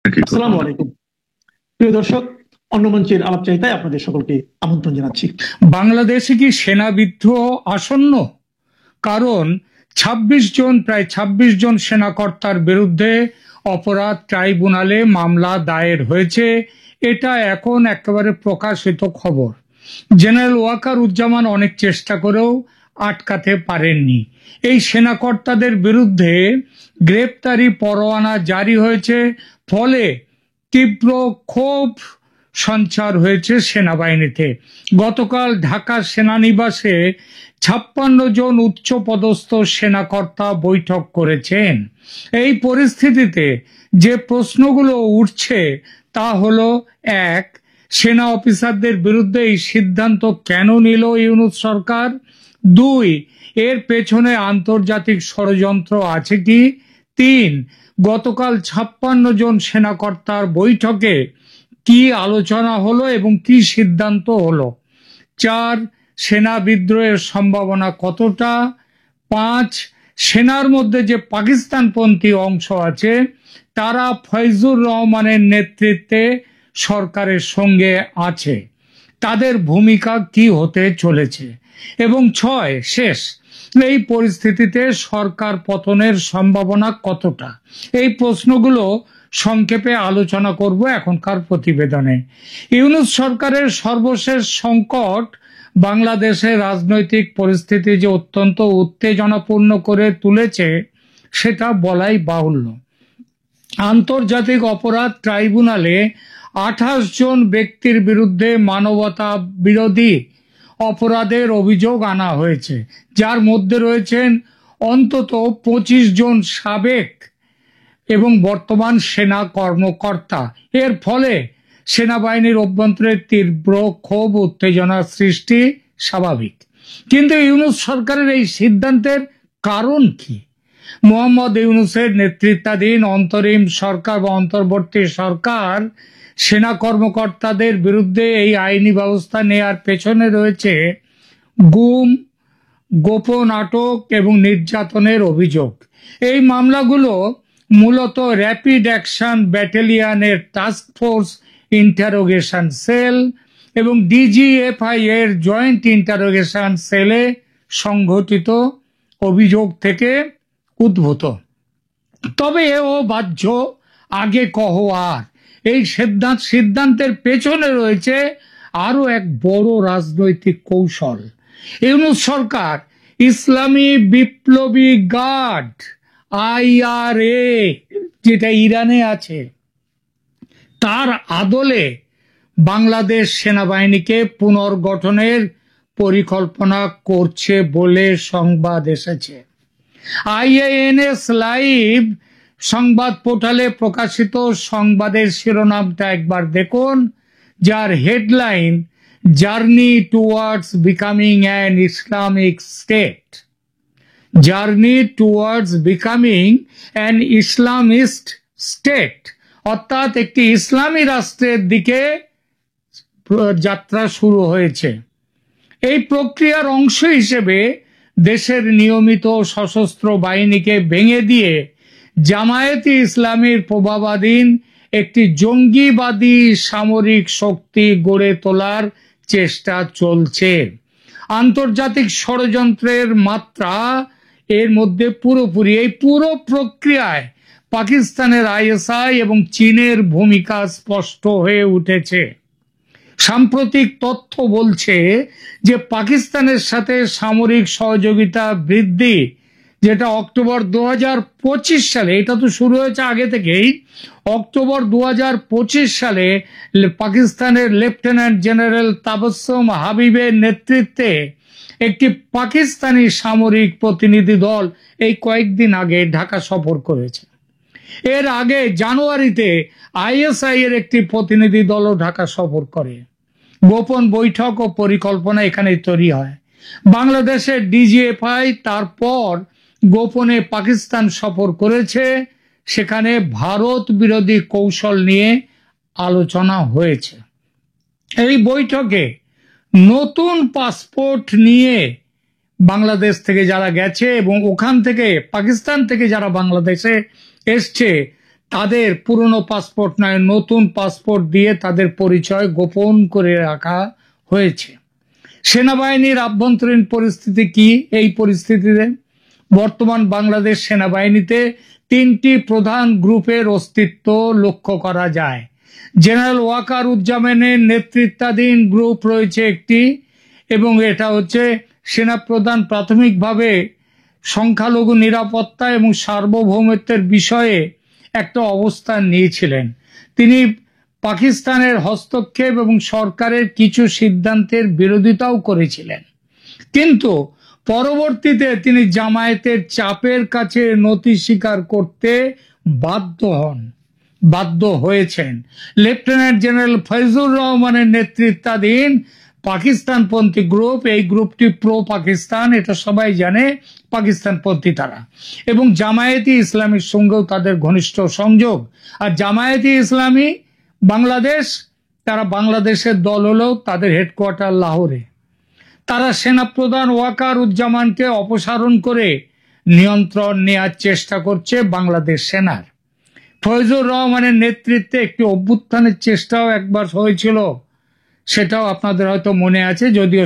আসসালামু আলাইকুম প্রিয় দর্শক, অন্য মঞ্চের আলাপচারিতায় আপনাদের সকলকে আমন্ত্রণ জানাচ্ছি। বাংলাদেশে কি সেনা বিদ্রোহ আসন্ন? কারণ প্রায় ২৬ জন সেনাকর্তার বিরুদ্ধে অপরাধ ট্রাইব্যুনালে মামলা দায়ের হয়েছে। এটা এখন একেবারে প্রকাশিত খবর। জেনারেল ওয়াকারুজ্জামান অনেক চেষ্টা করেও আটকাতে পারেননি। এই সেনাকর্তাদের বিরুদ্ধে গ্রেপ্তারি পরোয়ানা জারি হয়েছে, ফলে তীব্র ক্ষোভ সঞ্চার হয়েছে সেনাবাহিনীতে। গতকাল ঢাকা সেনানিবাসে ৫৬ জন উচ্চপদস্থ সেনাকর্তা বৈঠক করেছেন। এই পরিস্থিতিতে যে প্রশ্নগুলো উঠছে তা হলো, এক, সেনা অফিসারদের বিরুদ্ধে এই সিদ্ধান্ত কেন নিল ইউনূস সরকার? দুই, এর পেছনে আন্তর্জাতিক ষড়যন্ত্র আছে কি? তিন, গতকাল ৫৬ জন সেনাকর্তার বৈঠকে কি আলোচনা হলো এবং কি সিদ্ধান্ত হলো? চার, সেনা বিদ্রোহের সম্ভাবনা কতটা? পাঁচ, সেনার মধ্যে যে পাকিস্তানপন্থী অংশ আছে তারা ফয়জুর রহমানের নেতৃত্বে সরকারের সঙ্গে আছে, তাদের ভূমিকা কি হতে চলেছে? এবং ছয়, শেষ, এই পরিস্থিতিতে সরকার পতনের সম্ভাবনা কতটা? এই প্রশ্নগুলো সংক্ষেপে আলোচনা করব এখনকার প্রতিবেদনে। ইউনূস সরকারের সর্বশেষ সংকট বাংলাদেশের রাজনৈতিক পরিস্থিতি যে অত্যন্ত উত্তেজনাপূর্ণ করে তুলেছে সেটা বলাই বাহুল্য। আন্তর্জাতিক অপরাধ ট্রাইব্যুনালে ২৮ জন ব্যক্তির বিরুদ্ধে মানবতা বিরোধী অপরাধের অভিযোগ আনা হয়েছে, যার মধ্যে রয়েছেন অন্তত ২৫ জন সাবেক এবং বর্তমান সেনা কর্মকর্তা। এর ফলে সেনাবাহিনীর অভ্যন্তরে তীব্র ক্ষোভ উত্তেজনার সৃষ্টি স্বাভাবিক। কিন্তু ইউনূস সরকারের এই সিদ্ধান্তের কারণ কি? মোহাম্মদ ইউনূসের নেতৃত্বাধীন অন্তরিম সরকার বা অন্তর্বর্তী সরকার সেনা কর্মকর্তাদের বিরুদ্ধে এই আইনি ব্যবস্থা নেয়ার পেছনে রয়েছে গুম, গোপন আটক এবং নির্যাতনের অভিযোগ। এই মামলাগুলো মূলত র্যাপিড অ্যাকশন ব্যাটালিয়নের টাস্ক ফোর্স ইন্টারোগেশন সেল এবং ডিজিএফআই এর জয়েন্ট ইন্টারোগেশন সেলে সংঘটিত অভিযোগ থেকে উদ্ভূত। তবে এও বাহ্য, আগে কহ আর। এই সিদ্ধান্তের পেছনে রয়েছে আরো এক বড় রাজনৈতিক কৌশল। ইউনূস সরকার ইসলামী বিপ্লবী গার্ড IRA, যেটা ইরানে আছে, তার আদলে বাংলাদেশ সেনাবাহিনীকে পুনর্গঠনের পরিকল্পনা করছে বলে সংবাদ এসেছে। IANS লাইভ সংবাদ পোর্টালে প্রকাশিত সংবাদের শিরোনামটা একবার দেখুন, যার headline journey towards becoming an Islamic state. Journey towards becoming an Islamist state, অর্থাৎ একটি ইসলামী রাষ্ট্রের দিকে যাত্রা শুরু হয়েছে। এই প্রক্রিয়ার অংশ হিসেবে দেশের নিয়মিত সশস্ত্র বাহিনীকে ভেঙে দিয়ে জামায়াতে ইসলামীর প্রভাবাধীন একটি জঙ্গিবাদী সামরিক শক্তি গড়ে তোলার চেষ্টা চলছে। আন্তর্জাতিক ষড়যন্ত্রের মাত্রা এর মধ্যে পুরোপুরি। এই পুরো প্রক্রিয়ায় পাকিস্তানের ISI এবং চীনের ভূমিকা স্পষ্ট হয়ে উঠেছে। সাম্প্রতিক তথ্য বলছে যে পাকিস্তানের সাথে সামরিক সহযোগিতা বৃদ্ধি, যেটা অক্টোবর ২০২৫ সালে, এটা তো শুরু হয়েছে আগে থেকেই, অক্টোবর ২০২৫ সালে পাকিস্তানের লেফটেন্যান্ট জেনারেল তাবাসসুম হাবিবের নেতৃত্বে একটি পাকিস্তানি সামরিক প্রতিনিধি দল এই কয়েকদিন আগে ঢাকা সফর করেছে। এর আগে জানুয়ারিতে ISI এর একটি প্রতিনিধি দলও ঢাকা সফর করে। গোপন বৈঠক ও পরিকল্পনা এখানে তৈরি হয়। বাংলাদেশের DGFI তারপর গোপনে পাকিস্তান সফর করেছে, সেখানে ভারত বিরোধী কৌশল নিয়ে আলোচনা হয়েছে। এই বৈঠকে নতুন পাসপোর্ট নিয়ে বাংলাদেশ থেকে যারা গেছে এবং ওখান থেকে পাকিস্তান থেকে যারা বাংলাদেশে এসছে তাদের পুরনো পাসপোর্ট নয়, নতুন পাসপোর্ট দিয়ে তাদের পরিচয় গোপন করে রাখা হয়েছে। সেনাবাহিনীর আভ্যন্তরীণ পরিস্থিতি কি? এই পরিস্থিতিতে বর্তমান বাংলাদেশ সেনাবাহিনীতে তিনটি প্রধান গ্রুপের অস্তিত্ব লক্ষ্য করা যায়। জেনারেল ওয়াকারুজ্জামানের নেতৃত্বাধীন গ্রুপ রয়েছে একটি, এবং এটা হচ্ছে সেনাপ্রধান প্রাথমিকভাবে সংখ্যালঘু নিরাপত্তা এবং সার্বভৌমত্বের বিষয়ে একটা অবস্থান নিয়েছিলেন। তিনি পাকিস্তানের হস্তক্ষেপ এবং সরকারের কিছু সিদ্ধান্তের বিরোধিতাও করেছিলেন, কিন্তু পরবর্তীতে তিনি জামায়াতের চাপের কাছে নতি স্বীকার করতে বাধ্য হয়েছেন। লেফটেন্যান্ট জেনারেল ফয়জুর রহমানের নেতৃত্বাধীন পাকিস্তানপন্থী গ্রুপ, এই গ্রুপটি প্রো পাকিস্তান, এটা সবাই জানে, পাকিস্তানপন্থী তারা, এবং জামায়াতি ইসলামীর সঙ্গেও তাদের ঘনিষ্ঠ সংযোগ। আর জামায়াতি ইসলামী বাংলাদেশ, তারা বাংলাদেশের দল হলেও তাদের হেডকোয়ার্টার লাহোরে। তারা সেনাপ্রধান ওয়াকারুজ্জামানকে অপসারণ করে নিয়ন্ত্রণ নেওয়ার চেষ্টা করছে বাংলাদেশ সেনার। ফয়জুর রহমানের নেতৃত্বে একটি অভ্যুত্থানের চেষ্টাও একবার হয়েছিল, সেটাও আপনাদের হয়তো মনে আছে, যদিও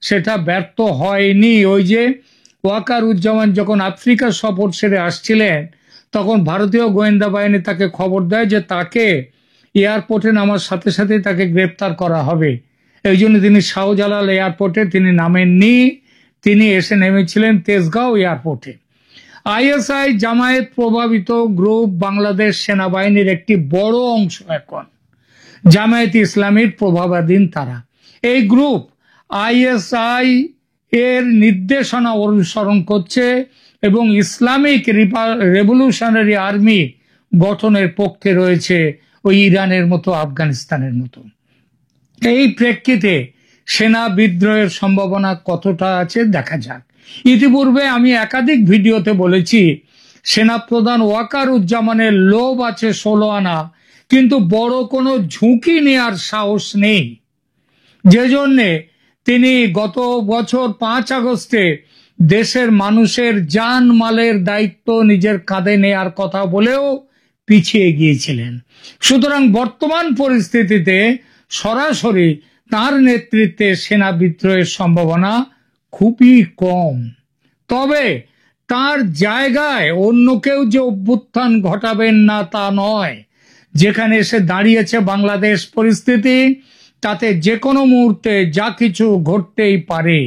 সেটা ব্যর্থ হয়নি। ওই যে ওয়াকারুজ্জামান যখন আফ্রিকা সফর সেরে আসছিলেন, তখন ভারতীয় গোয়েন্দা বাহিনী তাকে খবর দেয় যে তাকে এয়ারপোর্টে নামার সাথে সাথে তাকে গ্রেপ্তার করা হবে। এই জন্য তিনি শাহজালাল এয়ারপোর্টে তিনি নামেননি, তিনি এসে নেমেছিলেন তেজগাঁও এয়ারপোর্টে। আইএসআই জামায়াত প্রভাবিত গ্রুপ বাংলাদেশ সেনাবাহিনীর একটি বড় অংশ এখন জামায়াত ইসলামীর প্রভাবাধীন তারা। এই গ্রুপ আইএসআই এর নির্দেশনা অনুসরণ করছে এবং ইসলামিক রেভলিউশনারি আর্মি গঠনের পক্ষে রয়েছে, ওই ইরানের মতো, আফগানিস্তানের মতো। এই প্রেক্ষিতে সেনা বিদ্রোহের সম্ভাবনা কতটা আছে দেখা যাক। ইতিপূর্বে আমি একাধিক ভিডিওতে বলেছি, সেনাপ্রধান ওয়াকারুজ্জামানের লোভ আছে 16 আনা, কিন্তু বড় কোনো ঝুঁকি নেওয়ার সাহস নেই, যে জন্যে তিনি গত বছর 5 আগস্টে দেশের মানুষের জান মালের দায়িত্ব নিজের কাঁধে নেয়ার কথা বলেও পিছিয়ে গিয়েছিলেন। সুতরাং বর্তমান পরিস্থিতিতে সরাসরি তার নেতৃত্বে সেনা বিদ্রোহের সম্ভাবনা খুবই কম। তবে তার জায়গায় অন্য কেউ যে অভ্যুত্থান ঘটাবেন না তা নয়। যেখানে এসে দাঁড়িয়েছে বাংলাদেশ পরিস্থিতি, তাতে যে কোনো মুহূর্তে যা কিছু ঘটতেই পারে।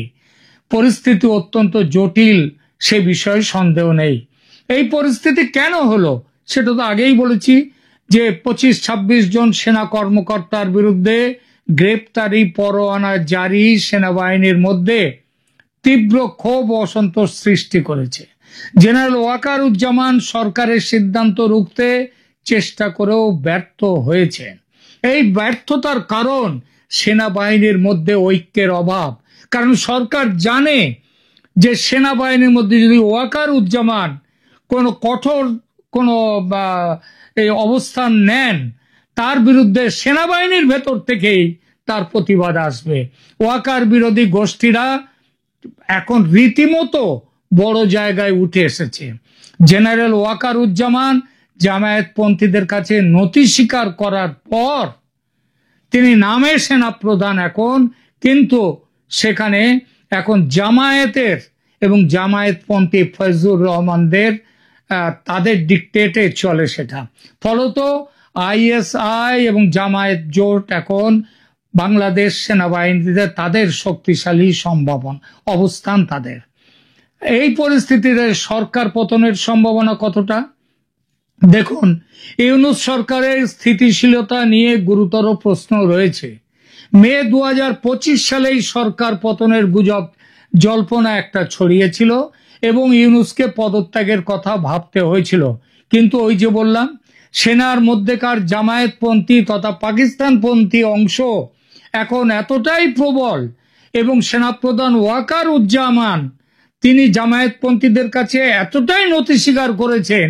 পরিস্থিতি অত্যন্ত জটিল, সে বিষয়ে সন্দেহ নেই। এই পরিস্থিতি কেন হলো সেটা তো আগেই বলেছি, যে 25-26 জন সেনা কর্মকর্তার বিরুদ্ধে গ্রেপ্তারি পরোয়ানা জারি সেনাবাহিনীর মধ্যে তীব্র ক্ষোভ ও অসন্তোষ সৃষ্টি করেছে। জেনারেল ওয়াকারুজ্জামান সরকারের সিদ্ধান্ত রুখতে চেষ্টা করেও ব্যর্থ হয়েছেন। এই ব্যর্থতার কারণ সেনাবাহিনীর মধ্যে ঐক্যের অভাব। কারণ সরকার জানে যে সেনাবাহিনীর মধ্যে যদি ওয়াকারুজ্জামান কোনো কঠোর কোনো এই অবস্থান নেন, তার বিরুদ্ধে সেনাবাহিনীর ভেতর থেকেই তার প্রতিবাদ আসবে। ওয়াকার বিরোধী গোষ্ঠীরা এখন রীতিমতো বড় জায়গায় উঠে এসেছে। জেনারেল ওয়াকারুজ্জামান জামায়াতপন্থীদের কাছে নতি স্বীকার করার পর তিনি নামে সেনাপ্রধান এখন, কিন্তু সেখানে এখন জামায়াতের এবং জামায়াতপন্থী ফয়জুর রহমানদের তাদের ডিকটেটে চলে সেটা। ফলত আইএসআই এবং জামায়াত জোট এখন বাংলাদেশ সেনাবাহিনীতে তাদের শক্তিশালী অবস্থান তাদের। এই পরিস্থিতিতে সরকার পতনের সম্ভাবনা কতটা? দেখুন, ইউনূস সরকারের স্থিতিশীলতা নিয়ে গুরুতর প্রশ্ন রয়েছে। মে 2025 সালেই সরকার পতনের গুজব জল্পনা একটা ছড়িয়েছিল এবং ইউনূসকে পদত্যাগের কথা ভাবতে হয়েছিল। কিন্তু ওই যে বললাম, সেনার মধ্যেকার জামায়াতপন্থী তথা পাকিস্তানপন্থী অংশ এখন এতটাই প্রবল এবং সেনাপ্রধান ওয়াকারুজ্জামান তিনি জামায়াতপন্থীদের কাছে এতটাই নতি স্বীকার করেছেন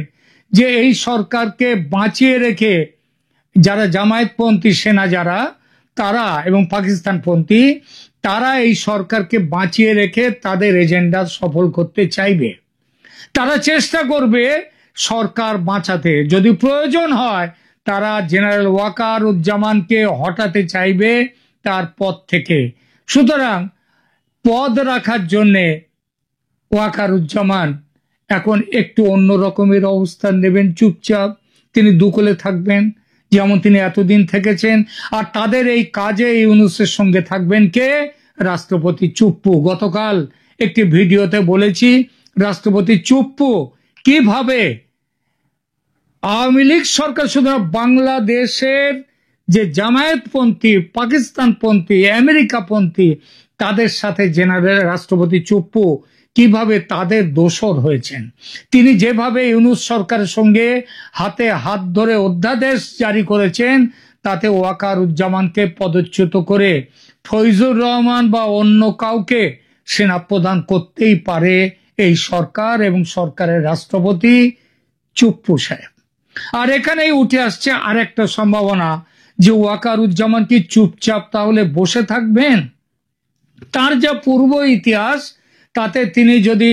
যে এই সরকারকে বাঁচিয়ে রেখে যারা জামায়াতপন্থী সেনা যারা তারা এবং পাকিস্তানপন্থী তারা এই সরকারকে বাঁচিয়ে রেখে তাদের এজেন্ডা সফল করতে চাইবে। তারা চেষ্টা করবে সরকার বাঁচাতে যদি প্রয়োজন হয় তারা জেনারেল ওয়াকারুজ্জামানকে হটাতে চাইবে তার পদ থেকে। সুতরাং পদ রাখার জন্যে ওয়াকারুজ্জামান এখন একটু অন্য রকমের অবস্থান নেবেন, চুপচাপ তিনি দুকলে থাকবেন যেমন তিনি এতদিন থেকেছেন। আর তাদের এই কাজে ইউনূসের সঙ্গে থাকবেন কে? রাষ্ট্রপতি চুপ্পু। গতকাল একটি ভিডিওতে বলেছি রাষ্ট্রপতি চুপ্পু কিভাবে আওয়ামী লীগ সরকার শুধু বাংলাদেশের যে জামায়াতপন্থী, পাকিস্তানপন্থী, আমেরিকাপন্থী তাদের সাথে জেনারেল রাষ্ট্রপতি চুপ্পু কিভাবে তাদের দোসর হয়েছেন। তিনি যেভাবে ইউনূস সরকারের সঙ্গে হাতে হাত ধরে অধ্যাদেশ জারি করেছেন তাতে ওয়াকারুজ্জামানকে পদচ্যুত করে ফৈজুর রহমান বা অন্য কাউকে সেনাপ্রধান করতেই পারে এই সরকার এবং সরকারের রাষ্ট্রপতি চুপ্পু সাহেব। আর এখানেই উঠে আসছে আরেকটা সম্ভাবনা যে ওয়াকারুজ্জামান কি চুপচাপ তাহলে বসে থাকবেন? তার যা পূর্ব ইতিহাস তাতে তিনি যদি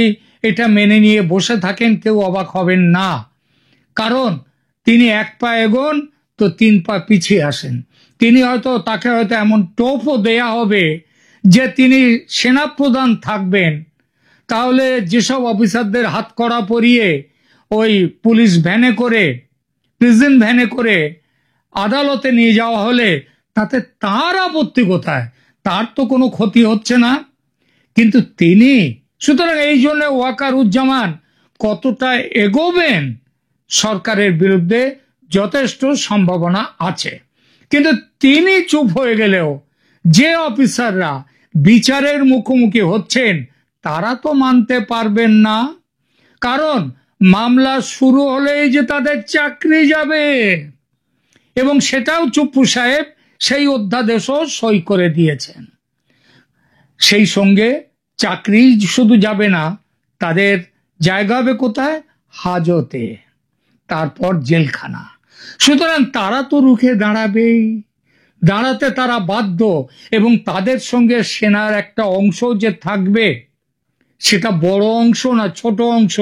এটা মেনে নিয়ে বসে থাকেন কেউ অবাক হবেন না, কারণ তিনি এক পা এগোন তো 3 পা পিছিয়ে আসেন। তাকে হয়তো এমন টোপও দেয়া হবে যে তিনি সেনাপ্রধান থাকবেন, তাহলে যেসব অফিসারদের হাতকড়া পরিয়ে ওই পুলিশ ভ্যানে করে, প্রিজন ভ্যানে করে আদালতে নিয়ে যাওয়া হলে তাতে তার আপত্তি কোথায়? তার তো কোনো ক্ষতি হচ্ছে না, কিন্তু তিনি। সুতরাং এই জন্য ওয়াকারুজ্জামান কতটা এগোবেন সরকারের বিরুদ্ধে যথেষ্ট সম্ভাবনা আছে। কিন্তু তিনি চুপ হয়ে গেলেও যে অফিসাররা বিচারের মুখোমুখি হচ্ছেন তারা তো মানতে পারবেন না, কারণ মামলা শুরু হলেই যে তাদের চাকরি যাবে, এবং সেটাও চুপ্পু সাহেব সেই অধ্যাদেশও সই করে দিয়েছেন। সেই সঙ্গে চাকরি শুধু যাবে না, তাদের জায়গা হবে কোথায়? হাজতে, তারপর জেলখানা। সুতরাং তারা তো রুখে দাঁড়াবেই, দাঁড়াতে তারা বাধ্য। এবং তাদের সঙ্গে সেনার একটা অংশ যে থাকবে, সেটা বড় অংশ না ছোট অংশ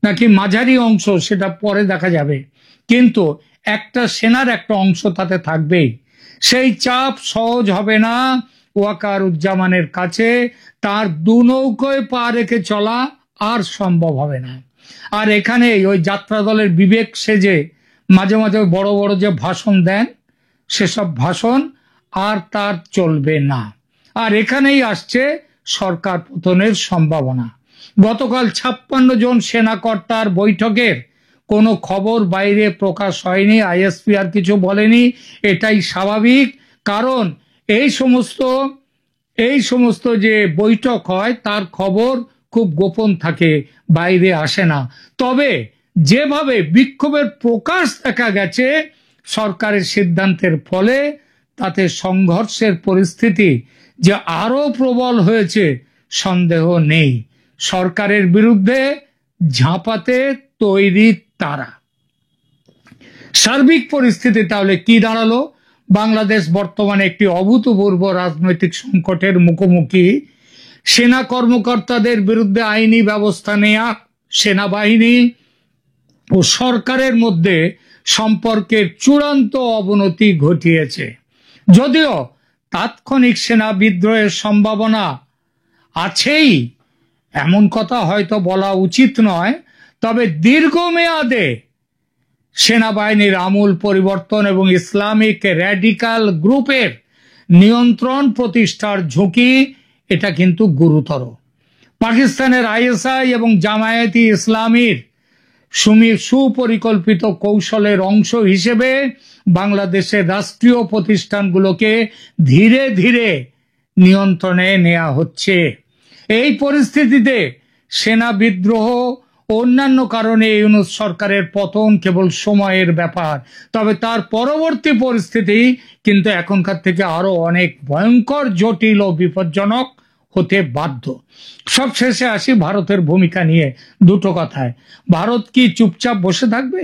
নাকি মাঝারি অংশ সেটা পরে দেখা যাবে, কিন্তু একটা সেনার একটা অংশ তাতে থাকবেই। সেই চাপ সহজ হবে না ওয়াকারুজ্জামানের কাছে, তার দু নৌকোয় পা রেখে চলা আর সম্ভব হবে না। আর এখানে ওই যাত্রা দলের বিবেক সেজে মাঝে মাঝে বড় বড় যে ভাষণ দেন, সেসব ভাষণ আর তার চলবে না। আর এখানেই আসছে সরকার পতনের সম্ভাবনা। গতকাল 56 জন সেনাকর্তার বৈঠকের কোনো খবর বাইরে প্রকাশ হয়নি, আইএসপি আর কিছু বলেনি, এটাই স্বাভাবিক, কারণ এই সমস্ত যে বৈঠক হয় তার খবর খুব গোপন থাকে, বাইরে আসে না। তবে যেভাবে বিক্ষোভের প্রকাশ দেখা গেছে সরকারের সিদ্ধান্তের ফলে, তাতে সংঘর্ষের পরিস্থিতি যে আরো প্রবল হয়েছে সন্দেহ নেই। সরকারের বিরুদ্ধে ঝাঁপাতে তৈরি তারা। সার্বিক পরিস্থিতি তাহলে কি দাঁড়ালো? বাংলাদেশ বর্তমানে একটি অভূতপূর্ব রাজনৈতিক সংকটের মুখোমুখি। সেনা কর্মকর্তাদের বিরুদ্ধে আইনি ব্যবস্থা নেয়া, সেনাবাহিনী ও সরকারের মধ্যে সম্পর্কের চূড়ান্ত অবনতি ঘটিয়েছে। যদিও তাৎক্ষণিক সেনা বিদ্রোহের সম্ভাবনা আছেই, এমন কথা হয়তো বলা উচিত নয়, তবে দীর্ঘমেয়াদে সেনাবাহিনীর আমূল পরিবর্তন এবং ইসলামিক র্যাডিক্যাল গ্রুপের নিয়ন্ত্রণ প্রতিষ্ঠার ঝুঁকি এটা কিন্তু গুরুতর। পাকিস্তানের আইএসআই এবং জামায়াতে ইসলামীর সুপরিকল্পিত কৌশলের অংশ হিসেবে বাংলাদেশের রাষ্ট্রীয় প্রতিষ্ঠানগুলোকে ধীরে ধীরে নিয়ন্ত্রণে নেওয়া হচ্ছে। এই পরিস্থিতিতে সেনা বিদ্রোহ অন্যান্য কারণে ইউনূস সরকারের পতন কেবল সময়ের ব্যাপার, তবে তার পরবর্তী পরিস্থিতি কিন্তু এখনকার থেকে আরো অনেক ভয়ঙ্কর, জটিল ও বিপজ্জনক হতে বাধ্য। সবশেষে আসি ভারতের ভূমিকা নিয়ে দুটো কথায়। ভারত কি চুপচাপ বসে থাকবে?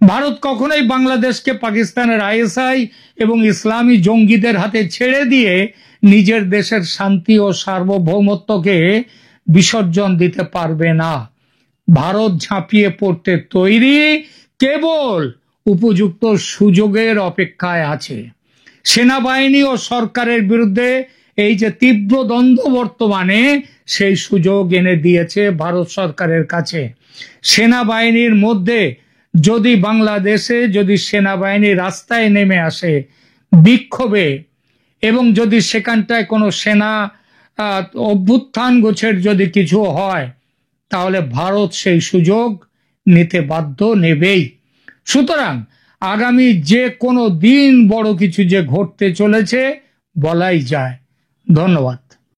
ভারত কখনোই বাংলাদেশকে পাকিস্তানের আইএসআই এবং ইসলামী জঙ্গিদের হাতে ছেড়ে দিয়ে নিজের দেশের শান্তি ও সার্বভৌমত্বকে বিসর্জন দিতে পারবে না। ভারত ঝাঁপিয়ে পড়তে তৈরি, কেবল উপযুক্ত সুযোগের অপেক্ষায় আছে। সেনাবাহিনী ও সরকারের বিরুদ্ধে এই যে তীব্র দ্বন্দ্ব বর্তমানে, সেই সুযোগ এনে দিয়েছে ভারত সরকারের কাছে। সেনাবাহিনীর মধ্যে যদি বাংলাদেশে যদি সেনাবাহিনী রাস্তায় নেমে আসে বিক্ষোভে, এবং যদি সেখানটায় কোনো সেনা অভ্যুত্থান গোছের যদি কিছু হয়, তাহলে ভারত সেই সুযোগ নিতে বাধ্য, নেবেই। সুতরাং আগামী যে কোনো দিন বড় কিছু যে ঘটতে চলেছে বলাই যায়। ধন্যবাদ।